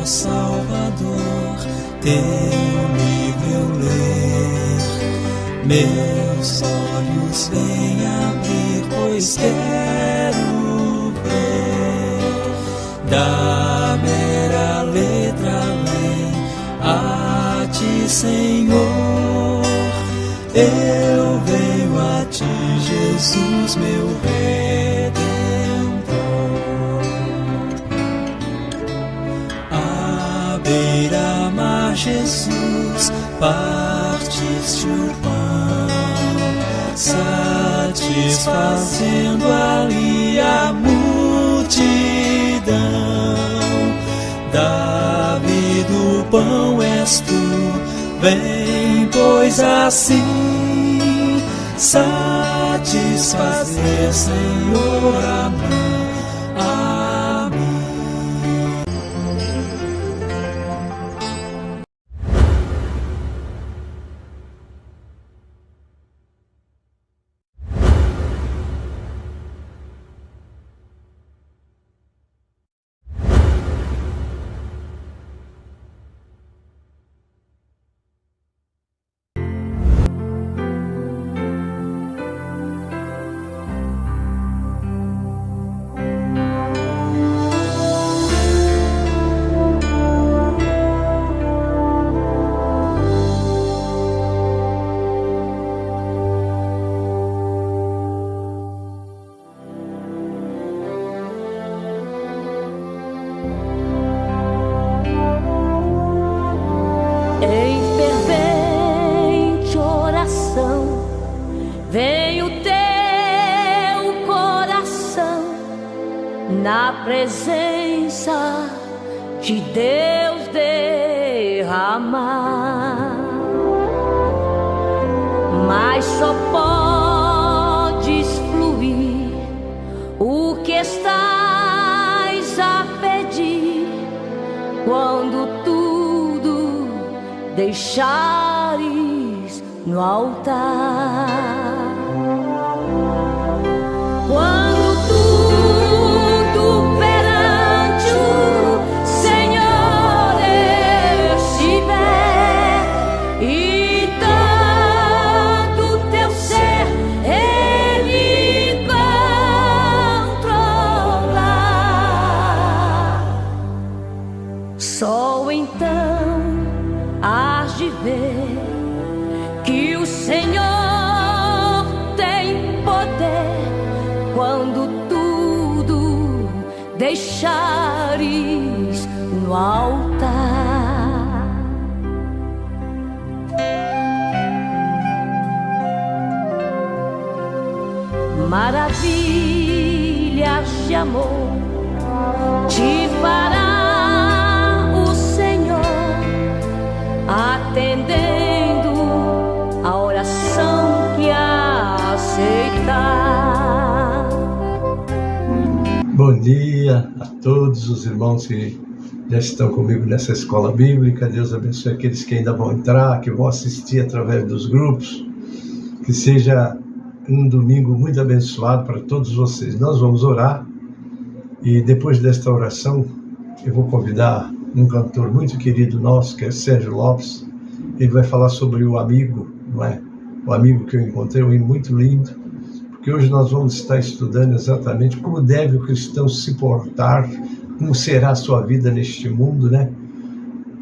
Salvador, teu livro eu ler, meus olhos vêm abrir, pois quero ver da mera letra além a ti, Senhor. Eu venho a ti, Jesus, meu Redentor. À beira-mar, Jesus, partiste o pão, satisfazendo ali a multidão. Davi do pão és tu, vem, pois assim satisfazer, Senhor, a mim. Na presença de Deus derramar, mas só podes fluir o que estás a pedir quando tudo deixares no altar. Só então hás de ver que o Senhor tem poder quando tudo deixares no altar. Maravilhas de amor te fará atendendo a oração que aceitar. Bom dia a todos os irmãos que já estão comigo nessa escola bíblica. Deus abençoe aqueles que ainda vão entrar, que vão assistir através dos grupos. Que seja um domingo muito abençoado para todos vocês. Nós vamos orar e depois desta oração eu vou convidar um cantor muito querido nosso, que é Sérgio Lopes. Ele vai falar sobre o amigo, não é? O amigo que eu encontrei, um muito lindo, porque hoje nós vamos estar estudando exatamente como deve o cristão se portar, como será a sua vida neste mundo, né?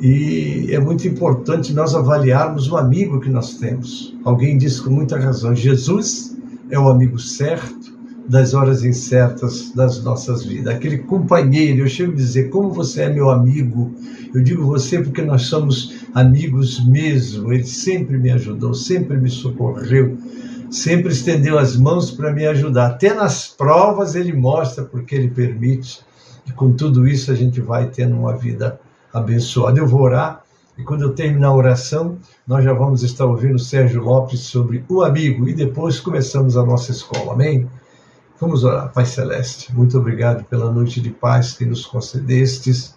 E é muito importante nós avaliarmos o amigo que nós temos. Alguém disse com muita razão, Jesus é o amigo certo das horas incertas das nossas vidas, aquele companheiro. Eu chego a dizer, como você é meu amigo? Eu digo você porque nós somos amigos mesmo. Ele sempre me ajudou, sempre me socorreu, sempre estendeu as mãos para me ajudar. Até nas provas ele mostra porque ele permite. E com tudo isso a gente vai tendo uma vida abençoada. Eu vou orar e quando eu terminar a oração, nós já vamos estar ouvindo Sérgio Lopes sobre o amigo e depois começamos a nossa escola. Amém? Vamos orar. Pai Celeste, muito obrigado pela noite de paz que nos concedestes.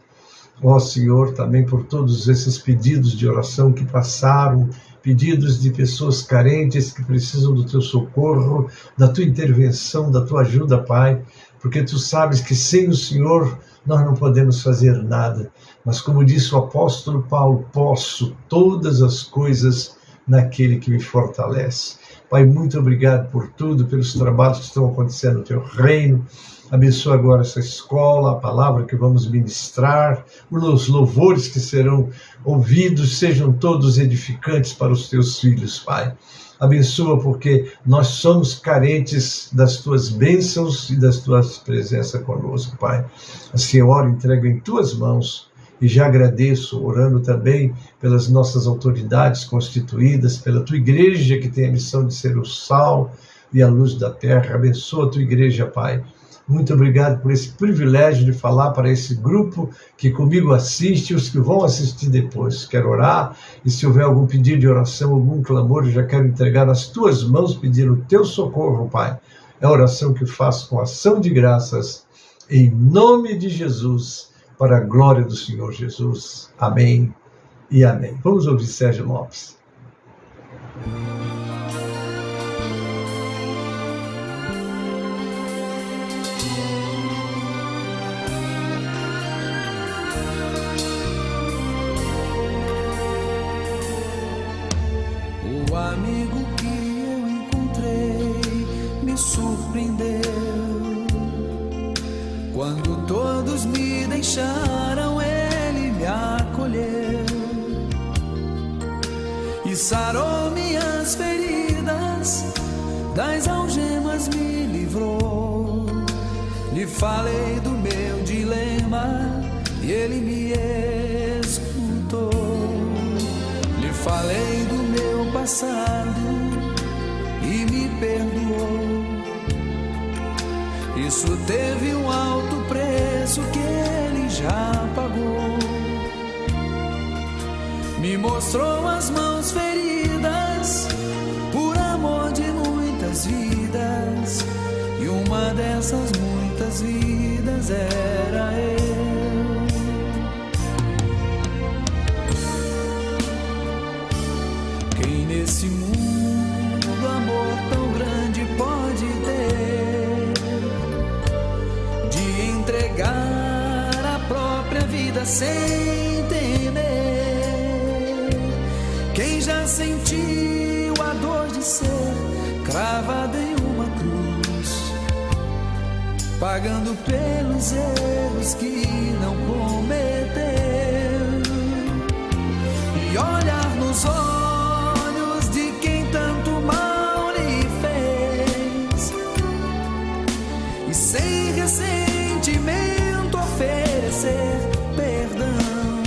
Ó Senhor, também por todos esses pedidos de oração que passaram, pedidos de pessoas carentes que precisam do teu socorro, da tua intervenção, da tua ajuda, Pai, porque tu sabes que sem o Senhor nós não podemos fazer nada. Mas como disse o apóstolo Paulo, posso todas as coisas naquele que me fortalece. Pai, muito obrigado por tudo, pelos trabalhos que estão acontecendo no teu reino. Abençoa agora essa escola, a palavra que vamos ministrar, os louvores que serão ouvidos, sejam todos edificantes para os teus filhos, Pai. Abençoa porque nós somos carentes das tuas bênçãos e das tuas presenças conosco, Pai. Assim eu oro, entrego em tuas mãos e já agradeço, orando também pelas nossas autoridades constituídas, pela tua igreja que tem a missão de ser o sal e a luz da terra. Abençoa a tua igreja, Pai. Muito obrigado por esse privilégio de falar para esse grupo que comigo assiste e os que vão assistir depois. Quero orar e se houver algum pedido de oração, algum clamor, eu já quero entregar nas tuas mãos, pedir o teu socorro, Pai. É a oração que faço com ação de graças, em nome de Jesus, para a glória do Senhor Jesus. Amém e amém. Vamos ouvir Sérgio Lopes. O amigo que eu encontrei me surpreendeu. Quando todos me deixaram, ele me acolheu e sarou minhas feridas, das algemas me livrou. Lhe falei do meu dilema e ele me escutou. Lhe falei do meu passado e me perdoou. Isso teve um alto preço que ele já pagou. Me mostrou as mãos feridas por amor de muitas vidas, e uma dessas muitas vidas era eu. Quem nesse mundo amor tão grande pode ter, de entregar a própria vida sem temer? Quem já sentiu a dor de ser cravado em uma cruz, pagando pelos erros que não cometeu, e olhar nos olhos de quem tanto mal lhe fez, e sem ressentimento oferecer perdão?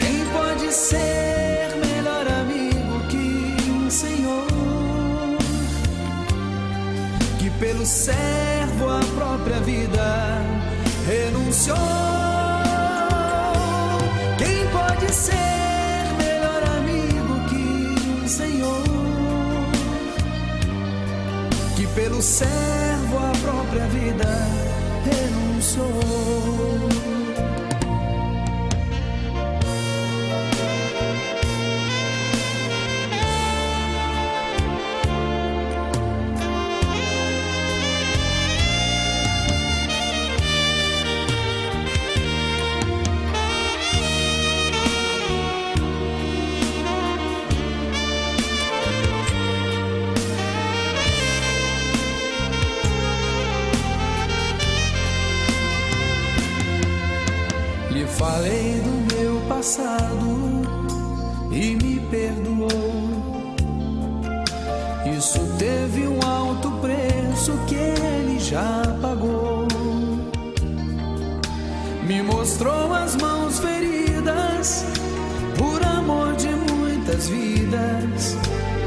Quem pode ser melhor amigo que um Senhor, que pelo servo a própria vida renunciou? Quem pode ser melhor amigo que um Senhor, que pelo servo a própria vida renunciou? Falei do meu passado e me perdoou. Isso teve um alto preço que ele já pagou. Me mostrou as mãos feridas por amor de muitas vidas,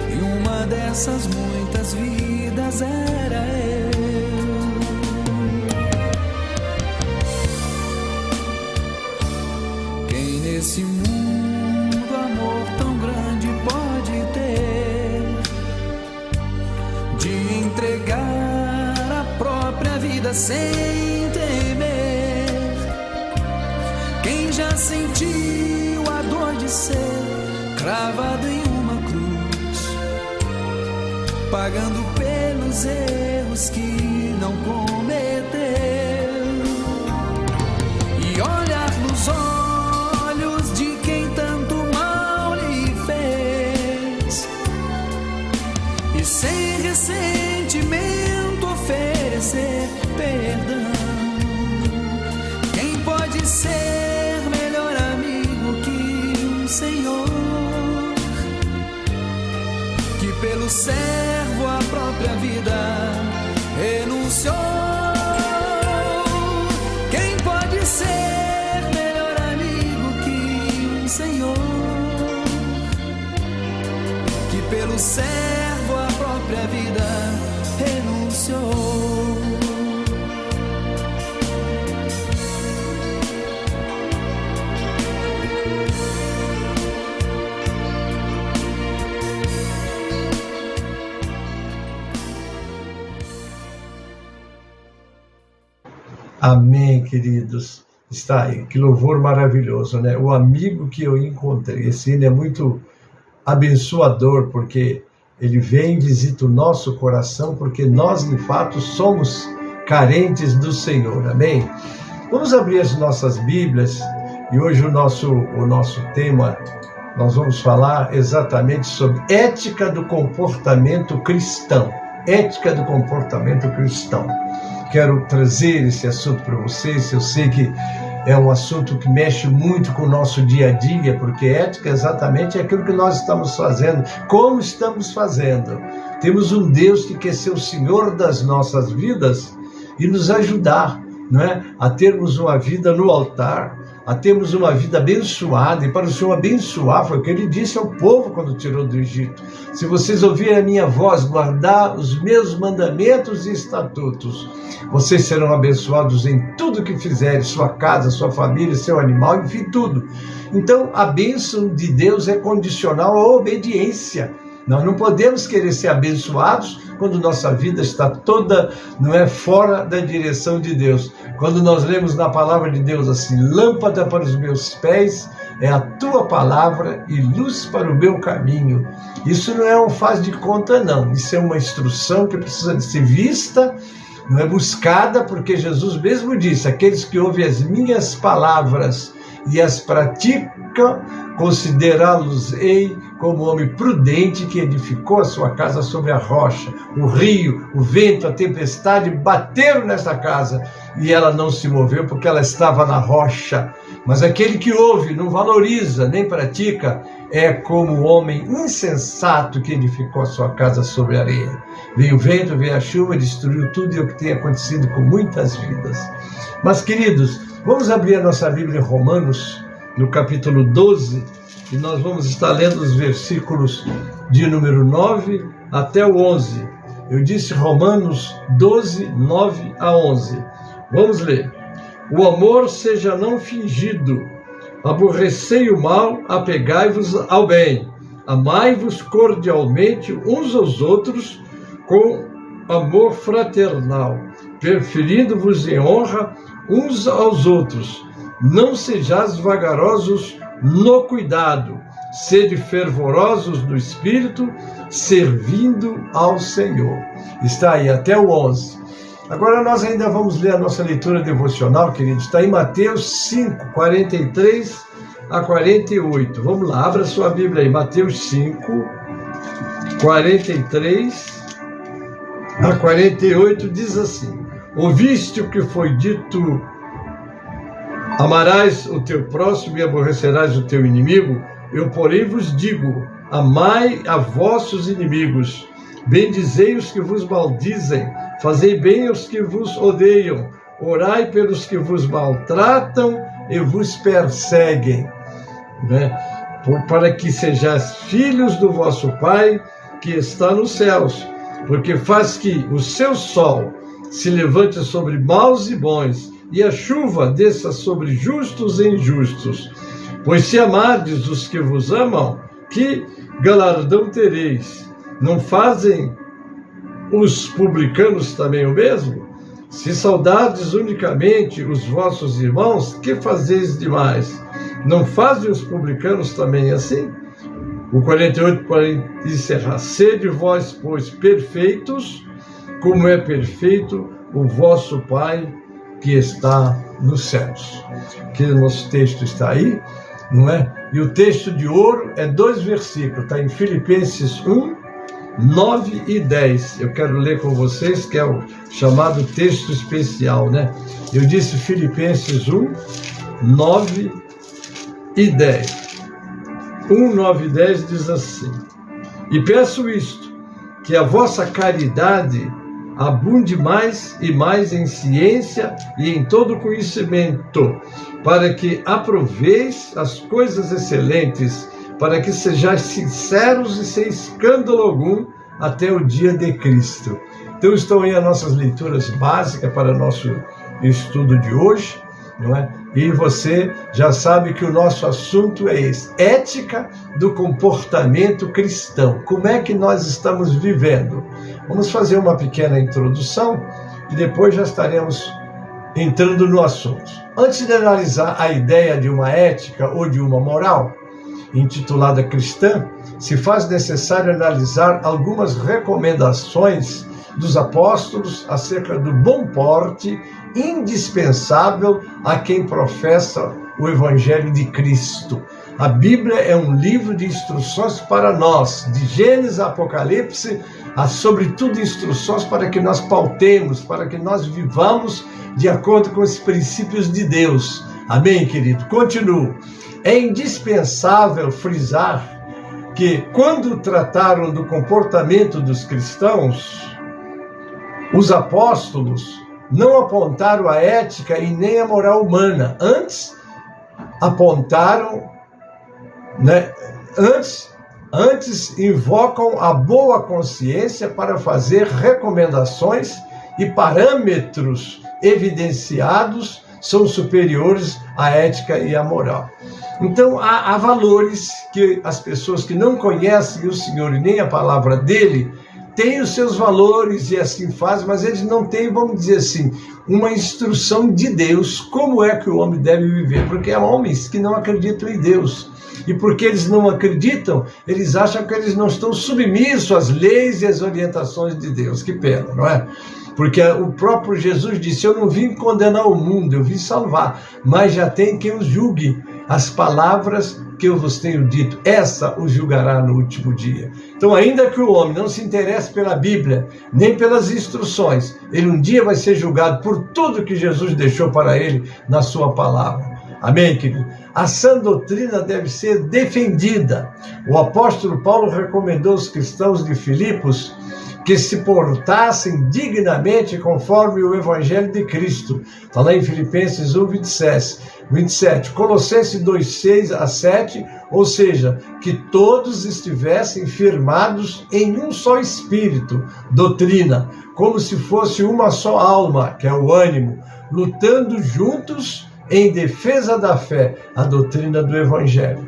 e uma dessas muitas vidas era eu. Nesse mundo amor tão grande pode ter, de entregar a própria vida sem temer? Quem já sentiu a dor de ser cravado em uma cruz, pagando pelos erros que não cometeu, servo a própria vida renunciou. Quem pode ser melhor amigo que um Senhor, que pelo servo a própria vida renunciou? Amém, queridos. Está aí, que louvor maravilhoso, né? O amigo que eu encontrei. Esse hino é muito abençoador, porque ele vem e visita o nosso coração, porque nós, de fato, somos carentes do Senhor. Amém? Vamos abrir as nossas Bíblias, e hoje o nosso tema, nós vamos falar exatamente sobre ética do comportamento cristão. Ética do comportamento cristão. Quero trazer esse assunto para vocês. Eu sei que é um assunto que mexe muito com o nosso dia a dia, porque ética exatamente é aquilo que nós estamos fazendo, como estamos fazendo. Temos um Deus que quer ser o Senhor das nossas vidas e nos ajudar, não é? A termos uma vida no altar, a termos uma vida abençoada. E para o Senhor abençoar, foi o que ele disse ao povo quando tirou do Egito: se vocês ouvirem a minha voz, guardar os meus mandamentos e estatutos, vocês serão abençoados em tudo que fizerem, sua casa, sua família, seu animal, enfim, tudo. Então, a bênção de Deus é condicional à obediência. Nós não podemos querer ser abençoados quando nossa vida está toda, não é, fora da direção de Deus. Quando nós lemos na palavra de Deus assim: lâmpada para os meus pés é a tua palavra e luz para o meu caminho. Isso não é um faz de conta, não. Isso é uma instrução que precisa de ser vista, não é, buscada, porque Jesus mesmo disse: aqueles que ouvem as minhas palavras e as praticam, considerá-los-ei como homem prudente que edificou a sua casa sobre a rocha. O rio, o vento, a tempestade bateram nessa casa e ela não se moveu porque ela estava na rocha. Mas aquele que ouve, não valoriza, nem pratica, é como o homem insensato que edificou a sua casa sobre a areia. Veio o vento, veio a chuva, destruiu tudo, e é o que tem acontecido com muitas vidas. Mas, queridos, vamos abrir a nossa Bíblia em Romanos, no capítulo 12, e nós vamos estar lendo os versículos de número 9 até o 11. Eu disse Romanos 12, 9 a 11. Vamos ler. O amor seja não fingido. Aborrecei o mal, apegai-vos ao bem. Amai-vos cordialmente uns aos outros com amor fraternal, preferindo-vos em honra uns aos outros. Não sejais vagarosos no cuidado, sede fervorosos no espírito, servindo ao Senhor. Está aí até o 11. Agora nós ainda vamos ler a nossa leitura devocional, queridos. Está em Mateus 5, 43 a 48. Vamos lá, abra sua Bíblia aí. Mateus 5, 43 a 48 diz assim: ouviste o que foi dito: amarás o teu próximo e aborrecerás o teu inimigo? Eu, porém, vos digo: amai a vossos inimigos, bendizei os que vos maldizem, fazei bem aos que vos odeiam, orai pelos que vos maltratam e vos perseguem, né? Para que sejais filhos do vosso Pai que está nos céus, porque faz que o seu sol se levante sobre maus e bons, e a chuva desça sobre justos e injustos. Pois se amardes os que vos amam, que galardão tereis? Não fazem os publicanos também o mesmo? Se saudades unicamente os vossos irmãos, que fazeis demais? Não fazem os publicanos também assim? O 48, para encerrar: sede vós, pois, perfeitos, como é perfeito o vosso Pai que está nos céus. Que o nosso texto está aí, não é? E o texto de ouro é 2 versículos, está em Filipenses 1, 9 e 10. Eu quero ler com vocês, que é o chamado texto especial, né? Eu disse Filipenses 1, 9 e 10. 1, 9 e 10 diz assim: e peço isto, que a vossa caridade abunde mais e mais em ciência e em todo conhecimento, para que aproveis as coisas excelentes, para que sejais sinceros e sem escândalo algum até o dia de Cristo. Então estão aí as nossas leituras básicas para o nosso estudo de hoje, não é? E você já sabe que o nosso assunto é esse: ética do comportamento cristão. Como é que nós estamos vivendo? Vamos fazer uma pequena introdução e depois já estaremos entrando no assunto. Antes de analisar a ideia de uma ética ou de uma moral intitulada cristã, se faz necessário analisar algumas recomendações dos apóstolos acerca do bom porte indispensável a quem professa o Evangelho de Cristo. A Bíblia é um livro de instruções para nós, de Gênesis a Apocalipse, há sobretudo instruções para que nós pautemos, para que nós vivamos de acordo com os princípios de Deus. Amém, querido? Continuo. É indispensável frisar que, quando trataram do comportamento dos cristãos, os apóstolos não apontaram a ética e nem a moral humana. Antes, apontaram, antes invocam a boa consciência para fazer recomendações e parâmetros evidenciados são superiores à ética e à moral. Então, há valores que as pessoas que não conhecem o Senhor e nem a palavra dele têm os seus valores e assim fazem, mas eles não têm, vamos dizer assim, uma instrução de Deus, como é que o homem deve viver, porque há homens que não acreditam em Deus, e porque eles não acreditam, eles acham que eles não estão submissos às leis e às orientações de Deus. Que pena, não é? Porque o próprio Jesus disse: eu não vim condenar o mundo, eu vim salvar, mas já tem quem os julgue. As palavras que eu vos tenho dito, essa os julgará no último dia. Então, ainda que o homem não se interesse pela Bíblia, nem pelas instruções, ele um dia vai ser julgado por tudo que Jesus deixou para ele na sua palavra. Amém, querido? A sã doutrina deve ser defendida. O apóstolo Paulo recomendou aos cristãos de Filipos que se portassem dignamente conforme o Evangelho de Cristo. Está lá em Filipenses 1, 27. Colossenses 2, 6 a 7, ou seja, que todos estivessem firmados em um só espírito, doutrina, como se fosse uma só alma, que é o ânimo, lutando juntos em defesa da fé, a doutrina do Evangelho.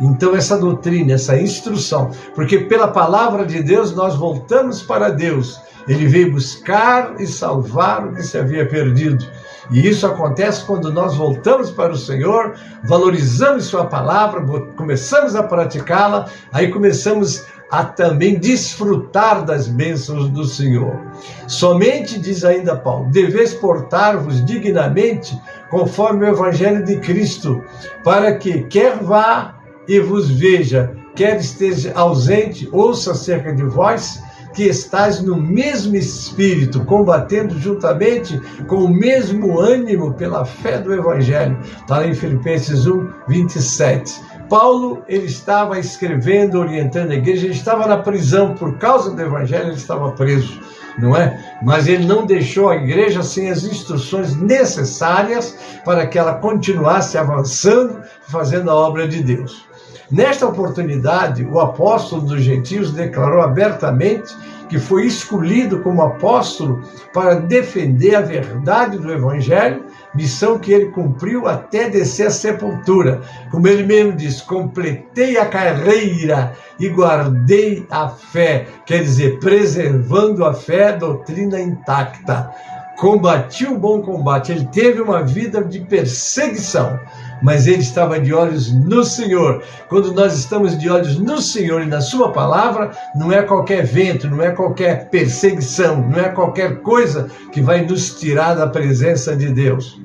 Então essa doutrina, essa instrução, porque pela palavra de Deus nós voltamos para Deus. Ele veio buscar e salvar o que se havia perdido. E isso acontece quando nós voltamos para o Senhor, valorizamos sua palavra, começamos a praticá-la, aí começamos a também desfrutar das bênçãos do Senhor. Somente, diz ainda Paulo, deveis portar-vos dignamente conforme o Evangelho de Cristo, para que quer vá e vos veja, quer esteja ausente, ouça acerca de vós, que estáis no mesmo espírito, combatendo juntamente com o mesmo ânimo pela fé do Evangelho. Está lá em Filipenses 1, 27. Paulo, ele estava escrevendo, orientando a igreja, ele estava na prisão por causa do Evangelho, ele estava preso, não é? Mas ele não deixou a igreja sem as instruções necessárias para que ela continuasse avançando, fazendo a obra de Deus. Nesta oportunidade, o apóstolo dos gentios declarou abertamente que foi escolhido como apóstolo para defender a verdade do Evangelho, missão que ele cumpriu até descer à sepultura. Como ele mesmo diz, completei a carreira e guardei a fé, quer dizer, preservando a fé, doutrina intacta. Combati o bom combate. Ele teve uma vida de perseguição, mas ele estava de olhos no Senhor. Quando nós estamos de olhos no Senhor e na sua palavra, não é qualquer vento, não é qualquer perseguição, não é qualquer coisa que vai nos tirar da presença de Deus.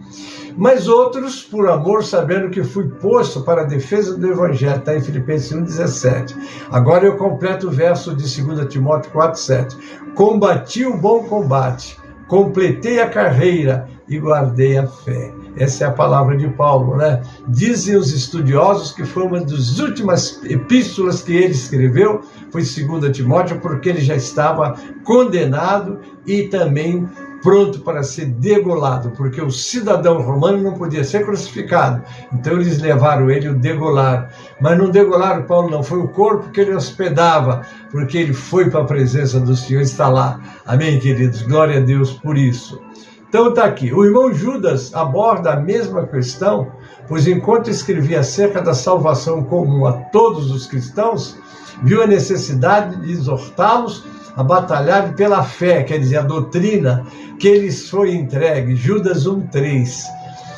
Mas outros, por amor, sabendo que fui posto para a defesa do Evangelho, está em Filipenses 1,17. Agora eu completo o verso de 2 Timóteo 4,7. Combati o bom combate, completei a carreira e guardei a fé. Essa é a palavra de Paulo, né? Dizem os estudiosos que foi uma das últimas epístolas que ele escreveu, foi 2 Timóteo, porque ele já estava condenado e também pronto para ser degolado, porque o cidadão romano não podia ser crucificado. Então eles levaram ele o degolar. Mas não degolaram Paulo, não. Foi o corpo que ele hospedava, porque ele foi para a presença do Senhor, está lá. Amém, queridos? Glória a Deus por isso. Então está aqui. O irmão Judas aborda a mesma questão, pois enquanto escrevia acerca da salvação comum a todos os cristãos, viu a necessidade de exortá-los a batalhar pela fé, quer dizer, a doutrina que lhes foi entregue. Judas 1:3.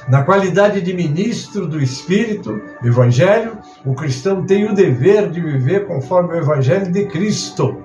Na qualidade de ministro do Espírito, do Evangelho, o cristão tem o dever de viver conforme o Evangelho de Cristo.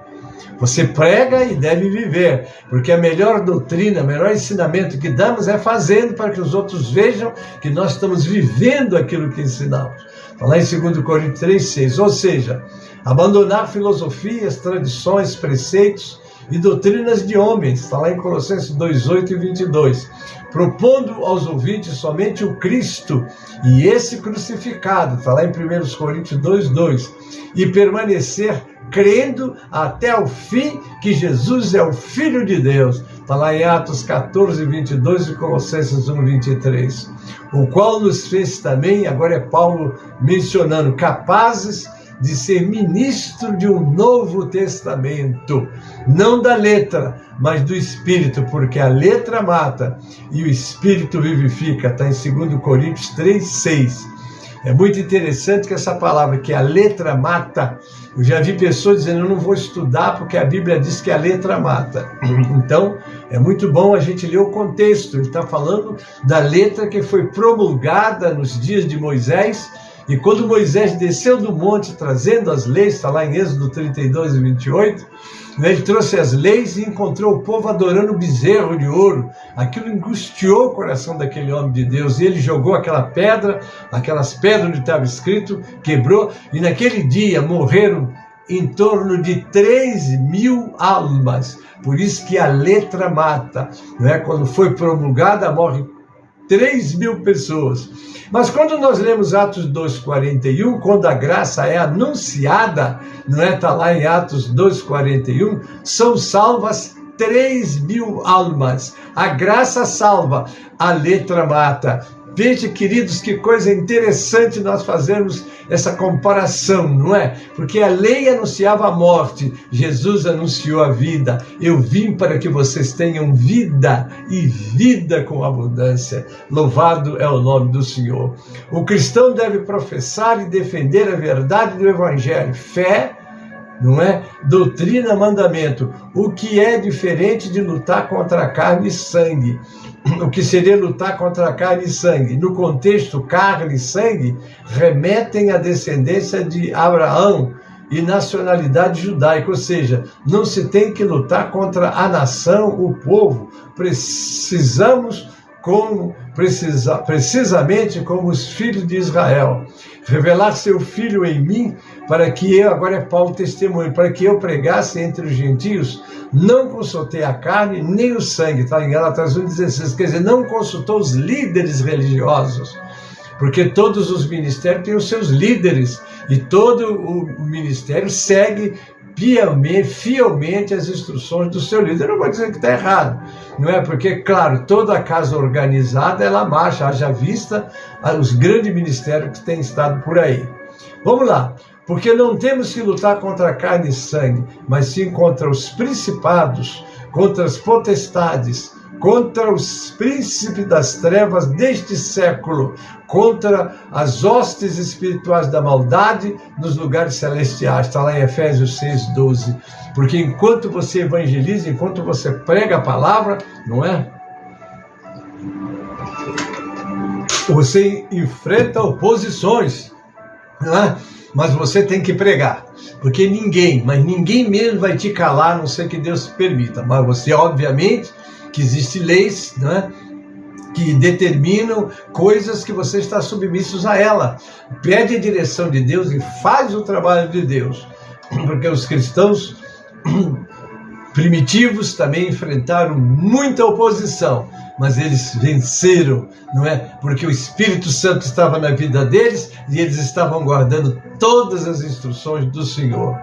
Você prega e deve viver, porque a melhor doutrina, o melhor ensinamento que damos é fazendo para que os outros vejam que nós estamos vivendo aquilo que ensinamos. Está lá em 2 Coríntios 3:6, ou seja, abandonar filosofias, tradições, preceitos e doutrinas de homens, está lá em Colossenses 2:8 e 22, propondo aos ouvintes somente o Cristo e esse crucificado, está lá em 1 Coríntios 2:2, e permanecer crendo até o fim que Jesus é o Filho de Deus, está lá em Atos 14:22 e Colossenses 1:23, o qual nos fez também, agora é Paulo mencionando, capazes de ser ministro de um novo testamento, não da letra, mas do Espírito, porque a letra mata e o Espírito vivifica, está em 2 Coríntios 3:6. É muito interessante que essa palavra, que a letra mata, eu já vi pessoas dizendo, eu não vou estudar porque a Bíblia diz que a letra mata. Então, é muito bom a gente ler o contexto. Ele está falando da letra que foi promulgada nos dias de Moisés, e quando Moisés desceu do monte trazendo as leis, está lá em Êxodo 32 e 28, ele trouxe as leis e encontrou o povo adorando o bezerro de ouro. Aquilo angustiou o coração daquele homem de Deus, e ele jogou aquelas pedras onde estava escrito, quebrou, e naquele dia morreram em torno de 3.000 almas. Por isso que a letra mata, não é? Quando foi promulgada, morre 3.000 pessoas. Mas quando nós lemos Atos 2:41, quando a graça é anunciada, não é? Está lá em Atos 2:41, são salvas 3.000 almas. A graça salva, a letra mata. Veja, queridos, que coisa interessante nós fazermos essa comparação, não é? Porque a lei anunciava a morte, Jesus anunciou a vida. Eu vim para que vocês tenham vida e vida com abundância. Louvado é o nome do Senhor. O cristão deve professar e defender a verdade do Evangelho, fé, não é? Doutrina, mandamento, o que é diferente de lutar contra a carne e sangue. O que seria lutar contra a carne e sangue? No contexto, carne e sangue remetem à descendência de Abraão e nacionalidade judaica, ou seja, não se tem que lutar contra a nação, o povo. Precisamente como os filhos de Israel, revelar seu filho em mim, para que eu, agora é Paulo testemunho, para que eu pregasse entre os gentios, não consultei a carne nem o sangue, está em Gálatas 1:16, quer dizer, não consultou os líderes religiosos, porque todos os ministérios têm os seus líderes, e todo o ministério segue fielmente as instruções do seu líder. Eu não vou dizer que está errado, não é? Porque, claro, toda casa organizada, ela marcha, haja vista os grandes ministérios que têm estado por aí. Vamos lá, porque não temos que lutar contra a carne e sangue, mas sim contra os principados, contra as potestades, contra os príncipes das trevas deste século, contra as hostes espirituais da maldade nos lugares celestiais. Está lá em Efésios 6:12. Porque enquanto você evangeliza, enquanto você prega a palavra, não é? Você enfrenta oposições, não é? Mas você tem que pregar, porque ninguém mesmo vai te calar, a não ser que Deus permita. Mas você, obviamente, que existem leis, né, que determinam coisas que você está submissos a ela. Pede a direção de Deus e faz o trabalho de Deus, porque os cristãos primitivos também enfrentaram muita oposição, mas eles venceram, não é? Porque o Espírito Santo estava na vida deles e eles estavam guardando todas as instruções do Senhor.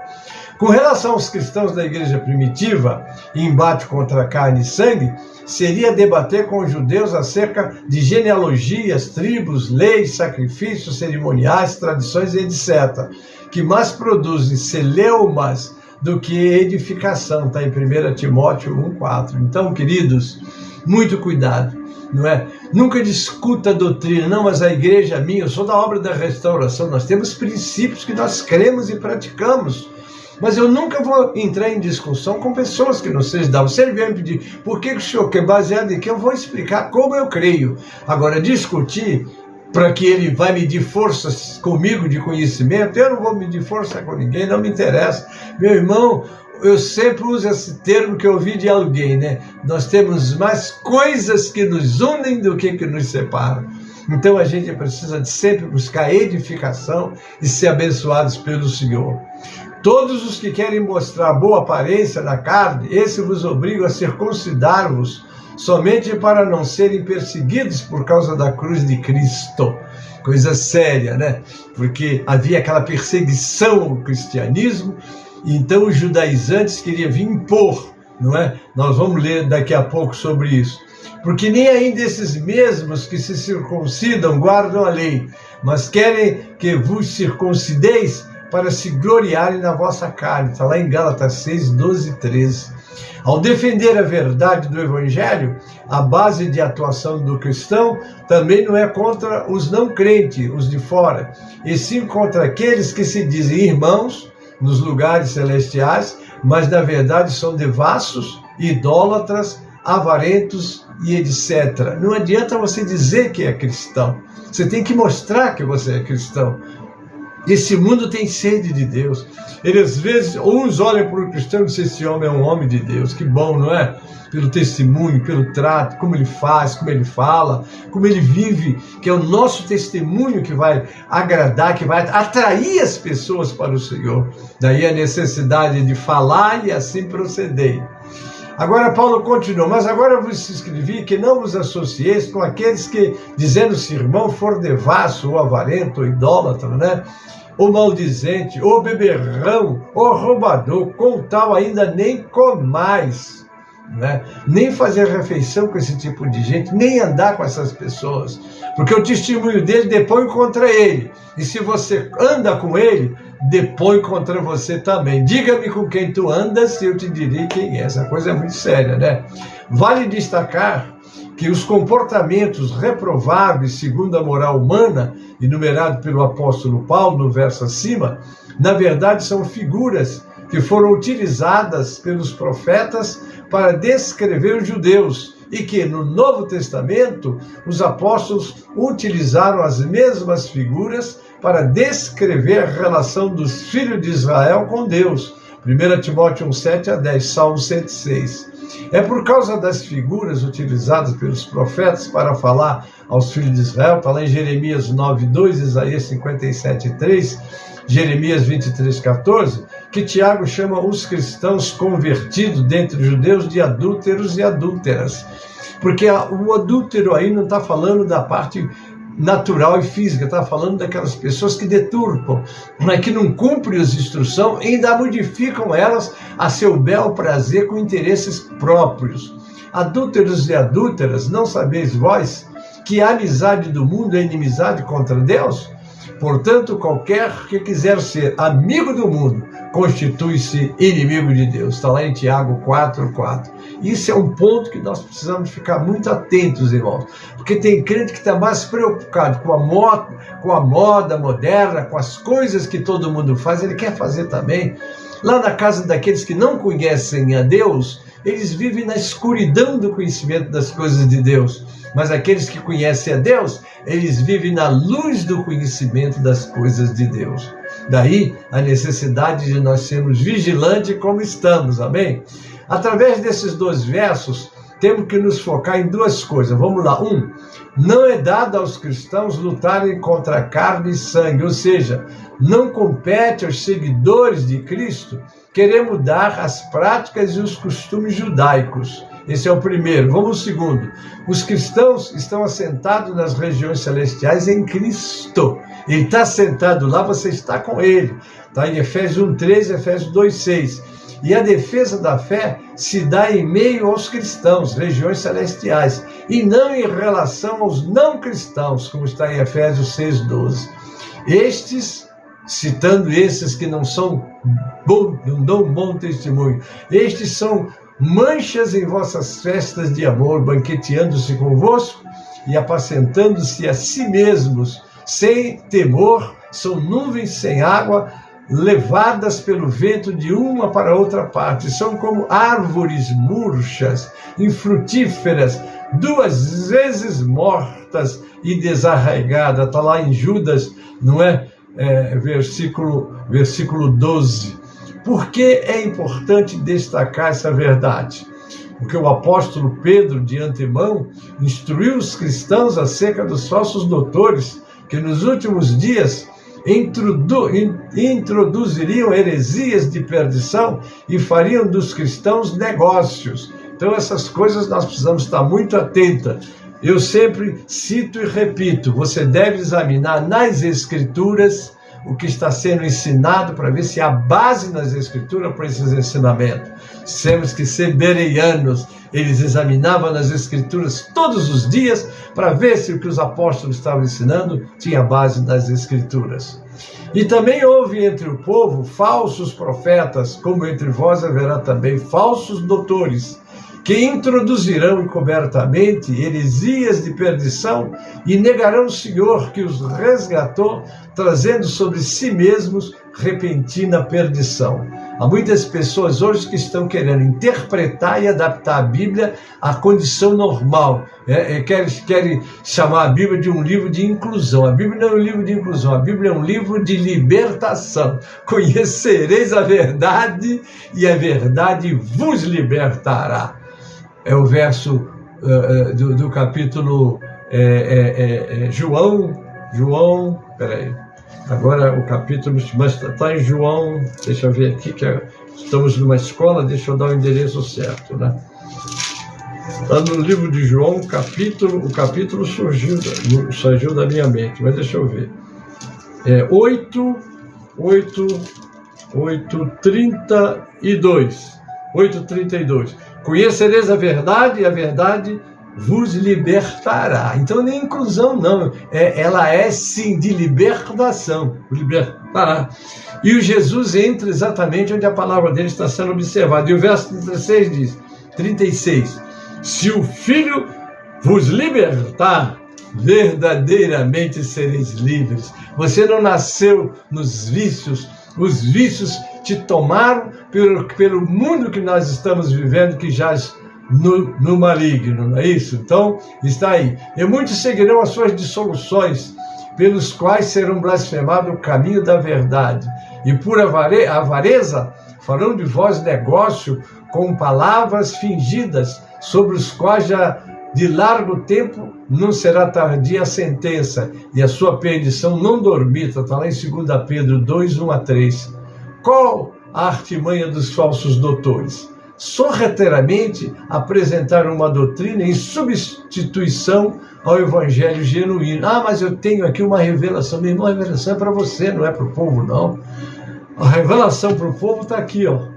Com relação aos cristãos da igreja primitiva, embate contra carne e sangue, seria debater com os judeus acerca de genealogias, tribos, leis, sacrifícios, cerimoniais, tradições, etc., que mais produzem celeumas do que edificação, está em 1 Timóteo 1,4. Então, queridos, muito cuidado, não é? Nunca discuta a doutrina, não, mas a igreja minha, eu sou da obra da restauração, nós temos princípios que nós cremos e praticamos. Mas eu nunca vou entrar em discussão com pessoas que não sejam da. Você vier me pedir, por que o senhor quer baseado em que? Eu vou explicar como eu creio. Agora, discutir para que ele vai medir forças comigo de conhecimento, eu não vou medir força com ninguém, não me interessa. Meu irmão, eu sempre uso esse termo que eu ouvi de alguém, né? Nós temos mais coisas que nos unem do que nos separam. Então a gente precisa de sempre buscar edificação e ser abençoados pelo Senhor. Todos os que querem mostrar boa aparência na carne, esse vos obriga a circuncidar-vos, somente para não serem perseguidos por causa da cruz de Cristo. Coisa séria, né? Porque havia aquela perseguição ao cristianismo, e então os judaizantes queriam vir impor, não é? Nós vamos ler daqui a pouco sobre isso. Porque nem ainda esses mesmos que se circuncidam guardam a lei, mas querem que vos circuncideis para se gloriarem na vossa carne. Está lá em Gálatas 6, 12 e 13. Ao defender a verdade do Evangelho, a base de atuação do cristão também não é contra os não crentes, os de fora, e sim contra aqueles que se dizem irmãos nos lugares celestiais, mas na verdade são devassos, idólatras, avarentos e etc. Não adianta você dizer que é cristão. Você tem que mostrar que você é cristão. Esse mundo tem sede de Deus. Eles, às vezes, uns olham para o cristão e dizem, esse homem é um homem de Deus. Que bom, não é? Pelo testemunho, pelo trato, como ele faz, como ele fala, como ele vive, que é o nosso testemunho que vai agradar, que vai atrair as pessoas para o Senhor. Daí a necessidade de falar e assim proceder. Agora Paulo continua, mas agora vos escrevi que não vos associeis com aqueles que, dizendo-se irmão, for devasso, ou avarento, ou idólatra, né? Ou maldizente, ou beberrão, ou roubador, com tal ainda nem comais, né? Nem fazer refeição com esse tipo de gente, nem andar com essas pessoas, porque o testemunho dele depõe contra ele, e se você anda com ele, depõe contra você também. Diga-me com quem tu andas e eu te direi quem é. Essa coisa é muito séria, né? Vale destacar que os comportamentos reprováveis segundo a moral humana, enumerado pelo apóstolo Paulo no verso acima, na verdade são figuras que foram utilizadas pelos profetas para descrever os judeus, e que no Novo Testamento os apóstolos utilizaram as mesmas figuras para descrever a relação dos filhos de Israel com Deus. 1 Timóteo 1, 7 a 10, Salmo 106. É por causa das figuras utilizadas pelos profetas para falar aos filhos de Israel, está lá em Jeremias 9, 2, Isaías 57, 3, Jeremias 23, 14, que Tiago chama os cristãos convertidos dentre os judeus de adúlteros e adúlteras. Porque o adúltero aí não está falando da parte natural e física, está falando daquelas pessoas que deturpam, mas que não cumprem as instruções e ainda modificam elas a seu bel prazer com interesses próprios. Adúlteros e adúlteras, não sabeis vós que a amizade do mundo é inimizade contra Deus? Portanto, qualquer que quiser ser amigo do mundo, constitui-se inimigo de Deus. Está lá em Tiago 4:4. Isso é um ponto que nós precisamos ficar muito atentos, irmãos. Porque tem crente que está mais preocupado com a moda moderna, com as coisas que todo mundo faz, ele quer fazer também. Lá na casa daqueles que não conhecem a Deus, eles vivem na escuridão do conhecimento das coisas de Deus. Mas aqueles que conhecem a Deus, eles vivem na luz do conhecimento das coisas de Deus. Daí a necessidade de nós sermos vigilantes como estamos, amém? Através desses 2 versos, temos que nos focar em 2 coisas. Vamos lá. 1. Não é dado aos cristãos lutarem contra carne e sangue, ou seja, não compete aos seguidores de Cristo querer mudar as práticas e os costumes judaicos. Esse é o primeiro. Vamos ao segundo. Os cristãos estão assentados nas regiões celestiais em Cristo. Ele está sentado lá, você está com ele. Está em Efésios 1:13, Efésios 2:6. E a defesa da fé se dá em meio aos cristãos, regiões celestiais, e não em relação aos não cristãos, como está em Efésios 6:12. Estes, citando esses que não dão um bom testemunho, estes são manchas em vossas festas de amor, banqueteando-se convosco e apacentando-se a si mesmos, sem temor, são nuvens sem água, levadas pelo vento de uma para outra parte, são como árvores murchas, infrutíferas, 2 vezes mortas e desarraigadas. Está lá em Judas, não é? Versículo 12. Por que é importante destacar essa verdade? Porque o apóstolo Pedro, de antemão, instruiu os cristãos acerca dos falsos doutores, que nos últimos dias introduziriam heresias de perdição e fariam dos cristãos negócios. Então essas coisas nós precisamos estar muito atentos. Eu sempre cito e repito, você deve examinar nas Escrituras o que está sendo ensinado para ver se há base nas Escrituras para esses ensinamentos. Temos que ser bereanos. Eles examinavam nas Escrituras todos os dias para ver se o que os apóstolos estavam ensinando tinha base nas Escrituras. E também houve entre o povo falsos profetas, como entre vós haverá também falsos doutores, que introduzirão encobertamente heresias de perdição e negarão o Senhor que os resgatou, trazendo sobre si mesmos repentina perdição. Há muitas pessoas hoje que estão querendo interpretar e adaptar a Bíblia à condição normal. Querem chamar a Bíblia de um livro de inclusão. A Bíblia não é um livro de inclusão, a Bíblia é um livro de libertação. Conhecereis a verdade e a verdade vos libertará. É o verso do capítulo João, peraí, agora o capítulo, mas está em João, deixa eu ver aqui, estamos numa escola, deixa eu dar o endereço certo, né? Está no livro de João, o capítulo surgiu da minha mente, mas deixa eu ver. 8:32. Conhecereis a verdade e a verdade vos libertará. Então nem inclusão não, ela é sim de libertação, libertará. E o Jesus entra exatamente onde a palavra dele está sendo observada. E o verso 36, se o Filho vos libertar, verdadeiramente sereis livres. Você não nasceu nos vícios, os vícios te tomaram pelo mundo que nós estamos vivendo, que jaz no maligno, não é isso? Então, está aí. E muitos seguirão as suas dissoluções, pelos quais serão blasfemados o caminho da verdade. E por avareza farão de vós negócio com palavras fingidas, sobre os quais já de largo tempo não será tardia a sentença, e a sua perdição não dormita. Está lá em 2 Pedro 2:1-3. Qual a artimanha dos falsos doutores? Sorrateiramente apresentar uma doutrina em substituição ao evangelho genuíno. Mas eu tenho aqui uma revelação. Meu irmão, a revelação é para você, não é para o povo, não. A revelação para o povo está aqui, ó.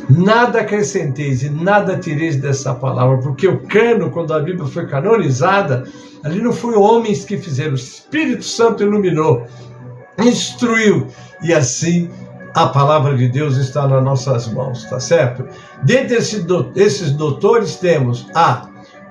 Nada acrescenteis e nada tireis dessa palavra, porque o cano, quando a Bíblia foi canonizada, ali não foi homens que fizeram, o Espírito Santo iluminou, instruiu, e assim a palavra de Deus está nas nossas mãos, tá certo? Dentre esses doutores temos